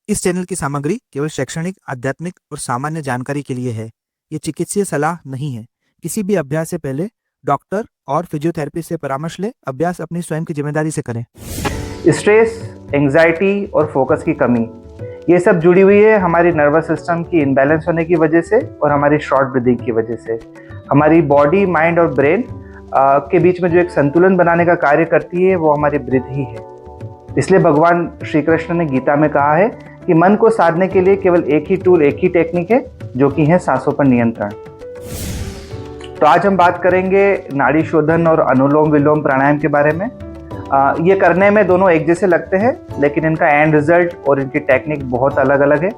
इस चैनल की सामग्री केवल शैक्षणिक, आध्यात्मिक और सामान्य जानकारी के लिए है। ये चिकित्सीय सलाह नहीं है। किसी भी अभ्यास से पहले डॉक्टर और फिजियोथेरेपी से परामर्श लें। अभ्यास अपनी स्वयं की जिम्मेदारी से करें। स्ट्रेस, एंग्जाइटी और फोकस की कमी, ये सब जुड़ी हुई है हमारी नर्वस सिस्टम की इनबैलेंस होने की वजह से और हमारी शॉर्ट ब्रीदिंग की वजह से। हमारी बॉडी, माइंड और ब्रेन के बीच में जो एक संतुलन बनाने का कार्य करती है वो हमारी ब्रीथ ही है। इसलिए भगवान श्री कृष्ण ने गीता में कहा है कि मन को साधने के लिए केवल एक ही टूल, एक ही टेक्निक है, जो कि है सांसों पर नियंत्रण। तो आज हम बात करेंगे नाड़ी शोधन और अनुलोम विलोम प्राणायाम के बारे में। ये करने में दोनों एक जैसे लगते हैं, लेकिन इनका एंड रिजल्ट और इनकी टेक्निक बहुत अलग अलग है।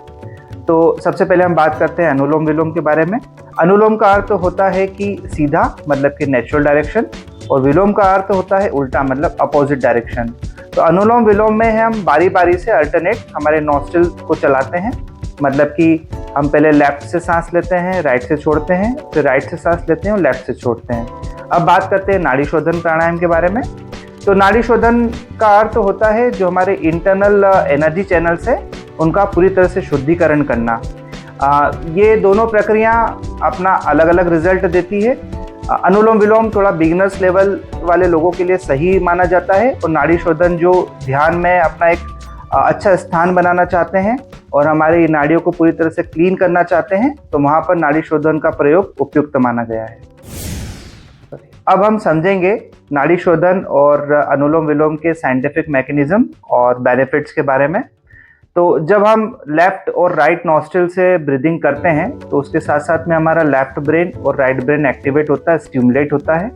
तो सबसे पहले हम बात करते हैं अनुलोम विलोम के बारे में। अनुलोम का अर्थ होता है कि सीधा, मतलब कि नेचुरल डायरेक्शन, और विलोम का अर्थ होता है उल्टा, मतलब अपोजिट डायरेक्शन। तो अनुलोम विलोम में हम बारी बारी से अल्टरनेट हमारे नॉस्ट्रिल को चलाते हैं, मतलब कि हम पहले लेफ्ट से सांस लेते हैं, राइट से छोड़ते हैं, फिर राइट से सांस लेते हैं और लेफ्ट से छोड़ते हैं। अब बात करते हैं नाड़ी शोधन प्राणायाम के बारे में। तो नाड़ी शोधन का अर्थ होता है जो हमारे इंटरनल एनर्जी चैनल्स है उनका पूरी तरह से शुद्धिकरण करना। ये दोनों प्रक्रिया अपना अलग अलग रिजल्ट देती है। अनुलोम विलोम थोड़ा बिगिनर्स लेवल वाले लोगों के लिए सही माना जाता है, और नाड़ी शोधन जो ध्यान में अपना एक अच्छा स्थान बनाना चाहते हैं और हमारी नाड़ियों को पूरी तरह से क्लीन करना चाहते हैं, तो वहाँ पर नाड़ी शोधन का प्रयोग उपयुक्त माना गया है। अब हम समझेंगे नाड़ी शोधन और अनुलोम विलोम के साइंटिफिक मैकेनिज्म और बेनिफिट्स के बारे में। तो जब हम लेफ्ट और राइट नॉस्ट्रिल से ब्रीदिंग करते हैं तो उसके साथ साथ में हमारा लेफ्ट ब्रेन और राइट ब्रेन एक्टिवेट होता है, स्टिमुलेट होता है।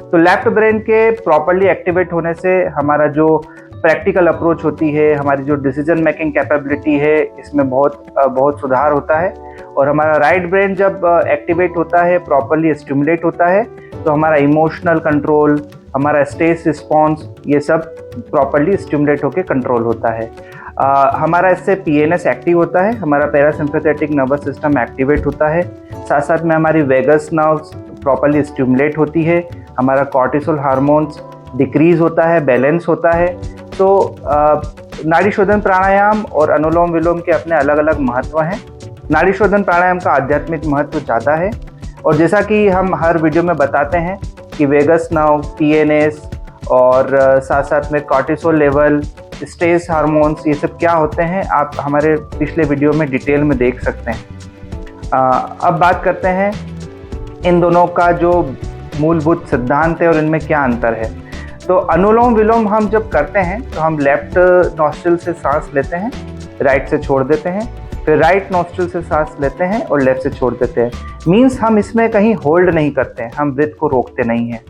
तो लेफ्ट ब्रेन के प्रॉपर्ली एक्टिवेट होने से हमारा जो प्रैक्टिकल अप्रोच होती है, हमारी जो डिसीजन मेकिंग कैपेबिलिटी है, इसमें बहुत सुधार होता है। और हमारा राइट ब्रेन जब एक्टिवेट होता है, प्रॉपर्ली स्टिमुलेट होता है, तो हमारा इमोशनल कंट्रोल, हमारा स्ट्रेस रिस्पॉन्स, ये सब प्रॉपर्ली स्टिमुलेट होकर कंट्रोल होता है। हमारा इससे पीएनएस एक्टिव होता है, हमारा पैरासिम्पैथेटिक नर्वस सिस्टम एक्टिवेट होता है, साथ साथ में हमारी वेगस नर्व्स प्रॉपर्ली स्टिमुलेट होती है, हमारा कॉर्टिसोल हार्मोन्स डिक्रीज होता है, बैलेंस होता है। तो नाड़ी शोधन प्राणायाम और अनुलोम विलोम के अपने अलग अलग महत्व हैं। नाड़ी शोधन प्राणायाम का आध्यात्मिक महत्व ज़्यादा है, और जैसा कि हम हर वीडियो में बताते हैं कि वेगस नर्व, पीएनएस और साथ साथ में कॉर्टिसोल लेवल, स्ट्रेस हार्मोन्स, ये सब क्या होते हैं, आप हमारे पिछले वीडियो में डिटेल में देख सकते हैं। अब बात करते हैं इन दोनों का जो मूलभूत सिद्धांत है और इनमें क्या अंतर है। तो अनुलोम विलोम हम जब करते हैं तो हम लेफ्ट नॉस्ट्रिल से सांस लेते हैं, राइट से छोड़ देते हैं, फिर राइट नॉस्ट्रिल से सांस लेते हैं और लेफ्ट से छोड़ देते हैं। मीन्स हम इसमें कहीं होल्ड नहीं करते हैं, हम ब्रीथ को रोकते नहीं हैं।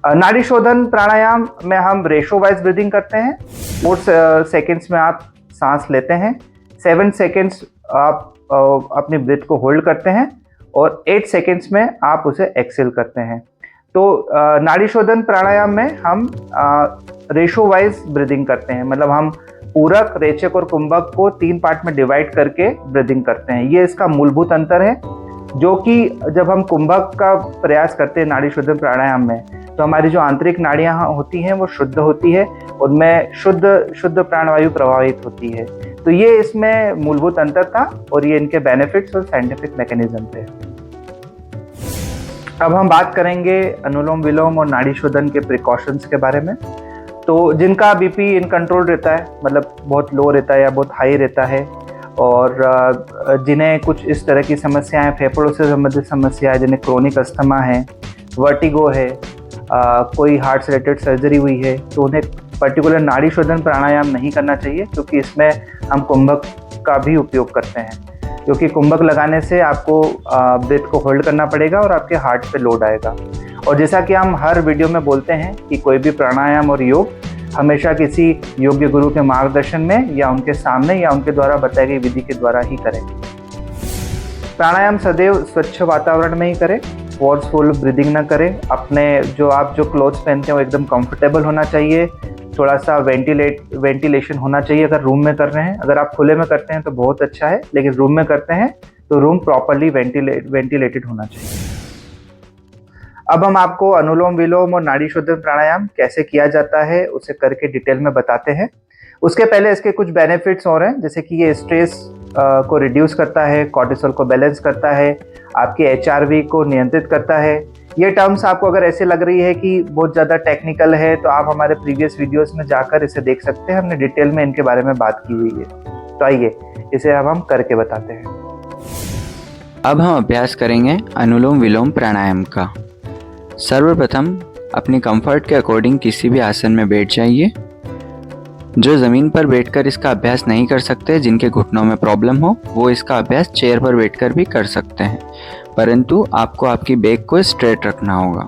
नाड़ी शोधन प्राणायाम में हम रेशो वाइज ब्रीदिंग करते हैं। 4 सेकेंड्स में आप सांस लेते हैं, 7 सेकेंड्स आप अपनी ब्रीथ को होल्ड करते हैं, और 8 सेकेंड्स में आप उसे एक्सेल करते हैं। तो नाड़ी शोधन प्राणायाम में हम रेशो वाइज ब्रीदिंग करते हैं, मतलब हम पूरक, रेचक और कुंभक को 3 पार्ट में डिवाइड करके ब्रीदिंग करते हैं। ये इसका मूलभूत अंतर है, जो कि जब हम कुंभक का प्रयास करते हैं नाड़ी शोधन प्राणायाम में, तो हमारी जो आंतरिक नाड़ियाँ होती हैं वो शुद्ध होती है, उनमें शुद्ध प्राणवायु प्रवाहित होती है। तो ये इसमें मूलभूत अंतर था, और ये इनके बेनिफिट्स और साइंटिफिक मैकेनिज्म थे। अब हम बात करेंगे अनुलोम विलोम और नाड़ी शोधन के प्रिकॉशंस के बारे में। तो जिनका बीपी इन कंट्रोल रहता है, मतलब बहुत लो रहता है या बहुत हाई रहता है, और जिन्हें कुछ इस तरह की समस्याएं, फेफड़ों से संबंधित समस्या है, जिन्हें क्रोनिक अस्थमा है, वर्टिगो है, कोई हार्ट से रिलेटेड सर्जरी हुई है, तो उन्हें पर्टिकुलर नाड़ी शोधन प्राणायाम नहीं करना चाहिए, क्योंकि इसमें हम कुंभक का भी उपयोग करते हैं। क्योंकि कुंभक लगाने से आपको ब्रेथ को होल्ड करना पड़ेगा और आपके हार्ट पे लोड आएगा। और जैसा कि हम हर वीडियो में बोलते हैं कि कोई भी प्राणायाम और योग हमेशा किसी योग्य गुरु के मार्गदर्शन में या उनके सामने या उनके द्वारा बताई गई विधि के द्वारा ही करें। प्राणायाम सदैव स्वच्छ वातावरण में ही करें, फोर्सफुल ब्रीदिंग न करें। अपने आप जो क्लोथ्स पहनते हैं वो एकदम कंफर्टेबल होना चाहिए, थोड़ा सा वेंटिलेशन होना चाहिए अगर रूम में कर रहे हैं। अगर आप खुले में करते हैं तो बहुत अच्छा है, लेकिन रूम में करते हैं तो रूम प्रॉपर्ली वेंटिलेटेड होना चाहिए। अब हम आपको अनुलोम विलोम और नाड़ी शोधन प्राणायाम कैसे किया जाता है उसे करके डिटेल में बताते हैं। उसके पहले इसके कुछ बेनिफिट्स और हैं, जैसे कि ये स्ट्रेस को रिड्यूस करता है, कॉर्टिसोल को बैलेंस करता है, आपके एचआरवी को नियंत्रित करता है। ये टर्म्स आपको अगर ऐसे लग रही है कि बहुत ज़्यादा टेक्निकल है तो आप हमारे प्रीवियस वीडियोस में जाकर इसे देख सकते हैं, हमने डिटेल में इनके बारे में बात की हुई है। तो आइए इसे अब हम करके बताते हैं। अब हम अभ्यास करेंगे अनुलोम विलोम प्राणायाम का। सर्वप्रथम अपनी कंफर्ट के अकॉर्डिंग किसी भी आसन में बैठ जाइए। जो ज़मीन पर बैठकर इसका अभ्यास नहीं कर सकते, जिनके घुटनों में प्रॉब्लम हो, वो इसका अभ्यास चेयर पर बैठकर भी कर सकते हैं, परंतु आपको आपकी बैक को स्ट्रेट रखना होगा।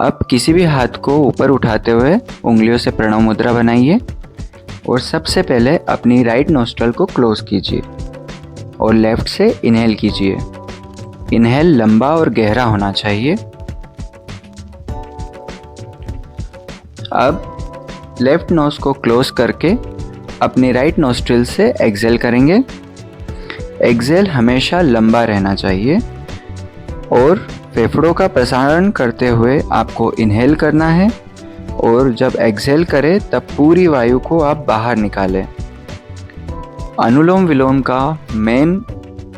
अब किसी भी हाथ को ऊपर उठाते हुए उंगलियों से प्रणव मुद्रा बनाइए और सबसे पहले अपनी राइट नोस्ट्रल को क्लोज कीजिए और लेफ्ट से इनहेल कीजिए। इनहेल लंबा और गहरा होना चाहिए। अब लेफ्ट नोज को क्लोज करके अपनी राइट नोस्ट्रिल से एक्सेल करेंगे। एक्सेल हमेशा लंबा रहना चाहिए और फेफड़ों का प्रसारण करते हुए आपको इनहेल करना है और जब एक्सेल करें तब पूरी वायु को आप बाहर निकालें। अनुलोम विलोम का मेन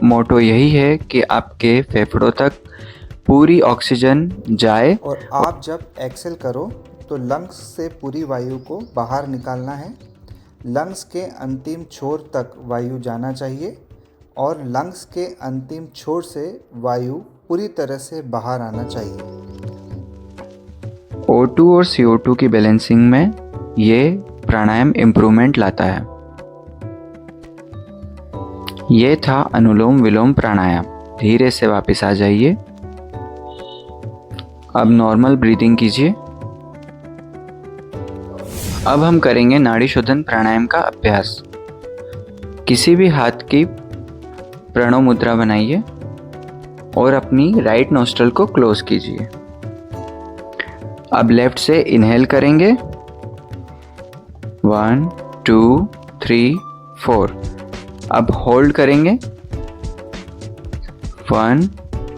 मोटो यही है कि आपके फेफड़ों तक पूरी ऑक्सीजन जाए और आप जब एक्सेल करो तो लंग्स से पूरी वायु को बाहर निकालना है। लंग्स के अंतिम छोर तक वायु जाना चाहिए और लंग्स के अंतिम छोर से वायु पूरी तरह से बाहर आना चाहिए। O2 और CO2 की बैलेंसिंग में ये प्राणायाम इम्प्रूवमेंट लाता है। ये था अनुलोम विलोम प्राणायाम। धीरे से वापस आ जाइए। अब नॉर्मल ब्रीदिंग कीजिए। अब हम करेंगे नाड़ी शोधन प्राणायाम का अभ्यास। किसी भी हाथ की प्रणव मुद्रा बनाइए और अपनी राइट नोस्ट्रल को क्लोज कीजिए। अब लेफ्ट से इनहेल करेंगे 1 2 3 4। अब होल्ड करेंगे 1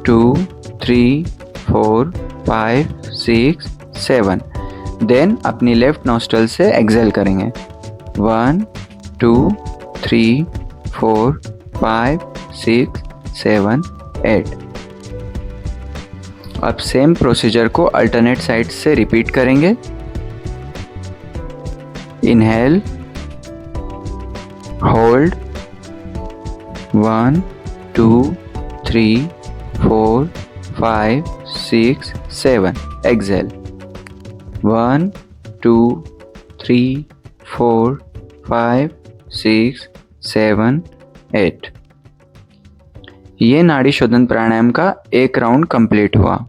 2 3 4 5 6 7। देन अपनी लेफ्ट नोस्ट्रल से एक्सेल करेंगे 1 2 3 4 5 6 7 8। अब सेम प्रोसीजर को अल्टरनेट साइड से रिपीट करेंगे। Inhale, hold 1 2 3 4 5 6 7। एक्सेल 1 2 3 4 5 6 7 8। ये नाड़ी शोधन प्राणायाम का एक राउंड कंप्लीट हुआ।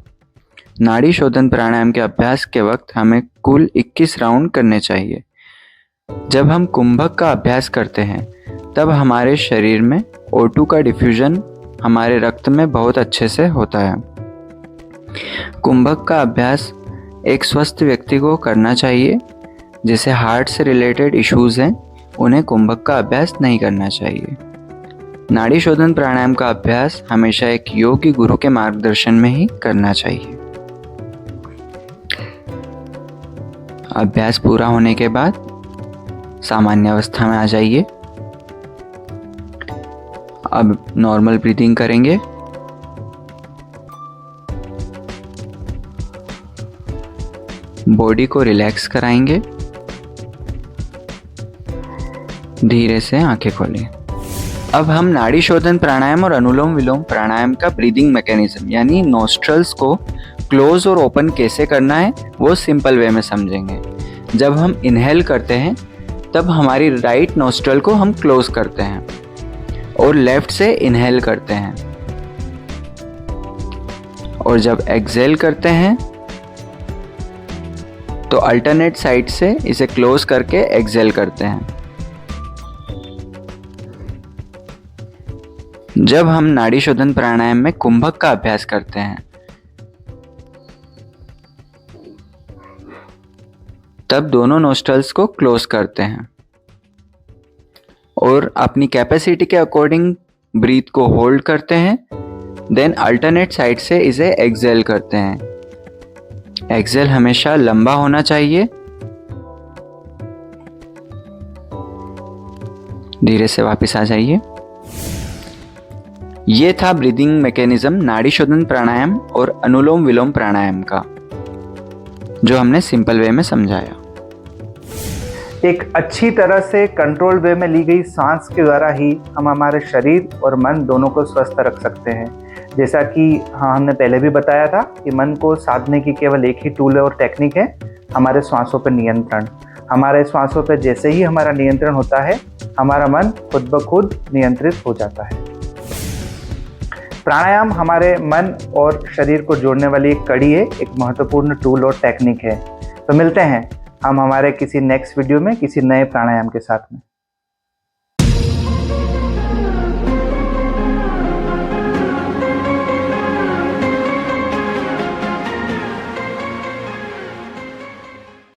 नाड़ी शोधन प्राणायाम के अभ्यास के वक्त हमें कुल 21 राउंड करने चाहिए। जब हम कुंभक का अभ्यास करते हैं तब हमारे शरीर में O2 का डिफ्यूजन हमारे रक्त में बहुत अच्छे से होता है। कुंभक का अभ्यास एक स्वस्थ व्यक्ति को करना चाहिए। जिसे हार्ट से रिलेटेड इश्यूज़ हैं उन्हें कुंभक का अभ्यास नहीं करना चाहिए। नाड़ी शोधन प्राणायाम का अभ्यास हमेशा एक योगी गुरु के मार्गदर्शन में ही करना चाहिए। अभ्यास पूरा होने के बाद सामान्य अवस्था में आ जाइए। अब नॉर्मल ब्रीदिंग करेंगे। बॉडी को रिलैक्स कराएंगे। धीरे से आंखें खोलें। अब हम नाड़ी शोधन प्राणायाम और अनुलोम विलोम प्राणायाम का ब्रीदिंग मैकेनिज्म यानी नोस्ट्रल्स को क्लोज और ओपन कैसे करना है वो सिंपल वे में समझेंगे। जब हम इनहेल करते हैं तब हमारी राइट नोस्ट्रल को हम क्लोज करते हैं और लेफ्ट से इनहेल करते हैं, और जब एक्सेल करते हैं तो अल्टरनेट साइड से इसे क्लोज करके एक्सेल करते हैं। जब हम नाड़ी शोधन प्राणायाम में कुंभक का अभ्यास करते हैं तब दोनों नोस्ट्रल्स को क्लोज करते हैं और अपनी कैपेसिटी के अकॉर्डिंग ब्रीथ को होल्ड करते हैं। देन अल्टरनेट साइड से इसे एक्सेल करते हैं। एक्सेल हमेशा लंबा होना चाहिए धीरे से वापस आ जाइए। ये था ब्रीदिंग मैकेनिज्म नाड़ी शोधन प्राणायाम और अनुलोम विलोम प्राणायाम का, जो हमने सिंपल वे में समझाया। एक अच्छी तरह से कंट्रोल वे में ली गई सांस के द्वारा ही हम हमारे शरीर और मन दोनों को स्वस्थ रख सकते हैं। जैसा कि हमने पहले भी बताया था कि मन को साधने की केवल एक ही टूल और टेक्निक है, हमारे श्वासों पर नियंत्रण। हमारे श्वासों पर जैसे ही हमारा नियंत्रण होता है, हमारा मन खुद ब खुद नियंत्रित हो जाता है। प्राणायाम हमारे मन और शरीर को जोड़ने वाली एक कड़ी है, एक महत्वपूर्ण टूल और टेक्निक है। तो मिलते हैं हम हमारे किसी नेक्स्ट वीडियो में किसी नए प्राणायाम के साथ में।